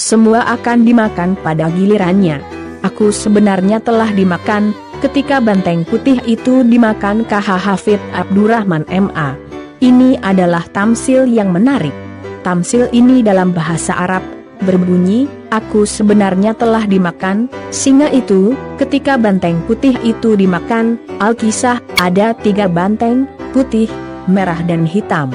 semua akan dimakan pada gilirannya. Aku sebenarnya telah dimakan, ketika banteng putih itu dimakan KH Hafid Abdurrahman MA. Ini adalah tamsil yang menarik. Tamsil ini dalam bahasa Arab berbunyi, aku sebenarnya telah dimakan, singa itu, ketika banteng putih itu dimakan. Alkisah, ada 3 banteng, putih, merah dan hitam.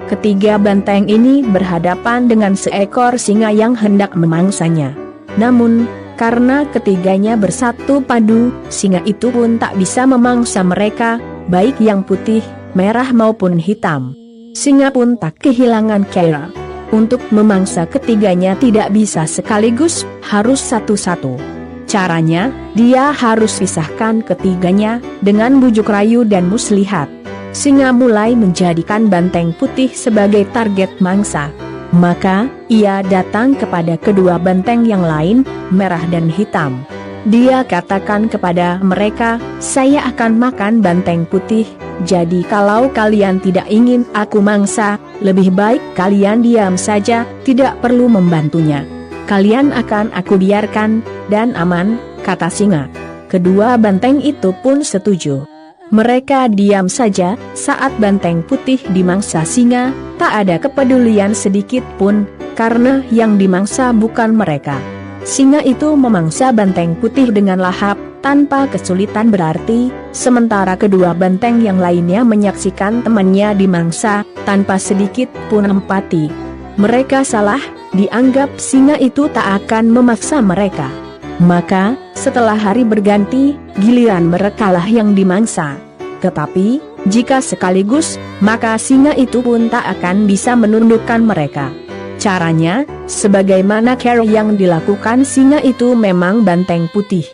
Ketiga banteng ini berhadapan dengan seekor singa yang hendak memangsanya. Namun, karena ketiganya bersatu padu, singa itu pun tak bisa memangsa mereka, baik yang putih, merah maupun hitam. Singa pun tak kehilangan cara. Untuk memangsa ketiganya tidak bisa sekaligus, harus satu-satu. Caranya, dia harus pisahkan ketiganya dengan bujuk rayu dan muslihat. Singa mulai menjadikan banteng putih sebagai target mangsa. Maka, ia datang kepada kedua banteng yang lain, merah dan hitam. Dia katakan kepada mereka, saya akan makan banteng putih, jadi kalau kalian tidak ingin aku mangsa, lebih baik kalian diam saja, tidak perlu membantunya. Kalian akan aku biarkan, dan aman, kata singa. Kedua banteng itu pun setuju. Mereka diam saja, saat banteng putih dimangsa singa, tak ada kepedulian sedikit pun, karena yang dimangsa bukan mereka. Singa itu memangsa banteng putih dengan lahap, tanpa kesulitan berarti, sementara kedua banteng yang lainnya menyaksikan temannya dimangsa, tanpa sedikit pun empati. Mereka salah, dianggap singa itu tak akan memaksa mereka. Maka, setelah hari berganti, giliran merekalah yang dimangsa. Tetapi, jika sekaligus, maka singa itu pun tak akan bisa menundukkan mereka. Caranya, sebagaimana cara yang dilakukan singa itu memang banteng putih.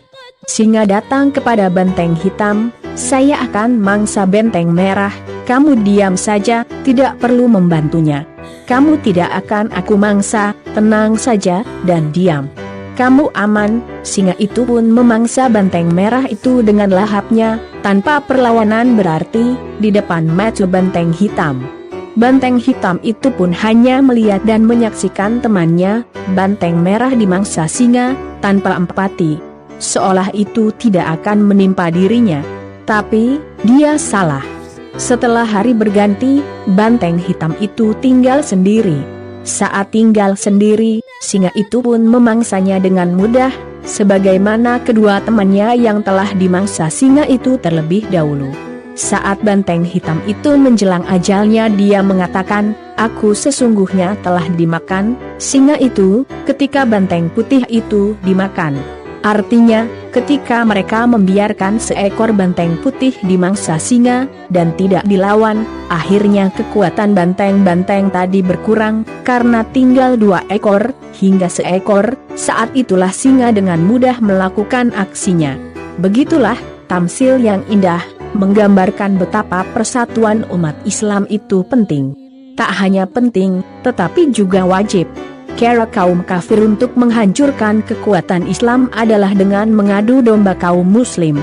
Singa datang kepada banteng hitam, saya akan mangsa benteng merah, kamu diam saja, tidak perlu membantunya. Kamu tidak akan aku mangsa, tenang saja, dan diam. Kamu aman. Singa itu pun memangsa banteng merah itu dengan lahapnya, tanpa perlawanan berarti, di depan mata banteng hitam. Banteng hitam itu pun hanya melihat dan menyaksikan temannya, banteng merah dimangsa singa, tanpa empati. Seolah itu tidak akan menimpa dirinya. Tapi, dia salah. Setelah hari berganti, banteng hitam itu tinggal sendiri. Saat tinggal sendiri, singa itu pun memangsanya dengan mudah, sebagaimana kedua temannya yang telah dimangsa singa itu terlebih dahulu. Saat banteng hitam itu menjelang ajalnya, dia mengatakan, aku sesungguhnya telah dimakan singa itu, ketika banteng putih itu dimakan. Artinya, ketika mereka membiarkan seekor banteng putih dimangsa singa, dan tidak dilawan, akhirnya kekuatan banteng-banteng tadi berkurang, karena tinggal 2 ekor, hingga seekor, saat itulah singa dengan mudah melakukan aksinya. Begitulah, tamsil yang indah, menggambarkan betapa persatuan umat Islam itu penting. Tak hanya penting, tetapi juga wajib. Cara kaum kafir untuk menghancurkan kekuatan Islam adalah dengan mengadu domba kaum muslim.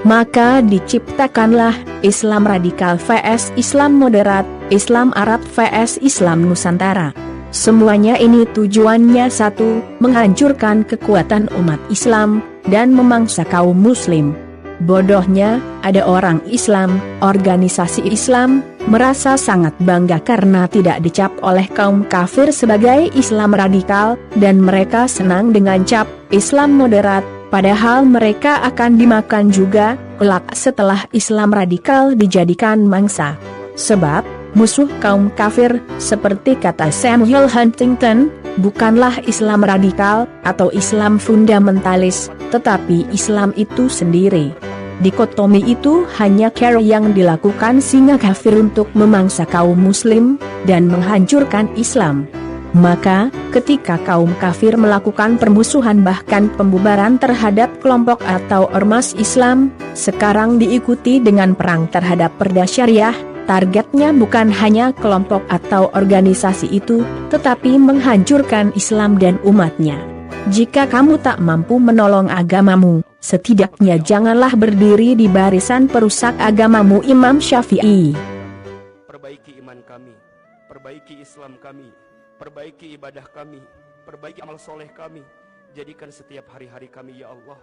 Maka diciptakanlah Islam radikal vs Islam moderat, Islam Arab vs Islam Nusantara. Semuanya ini tujuannya satu, menghancurkan kekuatan umat Islam, dan memangsa kaum muslim. Bodohnya, ada orang Islam, organisasi Islam, merasa sangat bangga karena tidak dicap oleh kaum kafir sebagai Islam radikal, dan mereka senang dengan cap Islam moderat, padahal mereka akan dimakan juga, kelak setelah Islam radikal dijadikan mangsa. Sebab, musuh kaum kafir, seperti kata Samuel Huntington, bukanlah Islam radikal, atau Islam fundamentalis, tetapi Islam itu sendiri. Dikotomi itu hanya cara yang dilakukan singa kafir untuk memangsa kaum muslim, dan menghancurkan Islam. Maka, ketika kaum kafir melakukan permusuhan bahkan pembubaran terhadap kelompok atau ormas Islam, sekarang diikuti dengan perang terhadap perda syariah, targetnya bukan hanya kelompok atau organisasi itu, tetapi menghancurkan Islam dan umatnya. Jika kamu tak mampu menolong agamamu, setidaknya janganlah berdiri di barisan perusak agamamu. Imam Syafi'i. Perbaiki iman kami, perbaiki Islam kami, perbaiki ibadah kami, perbaiki amal soleh kami. Jadikan setiap hari-hari kami ya Allah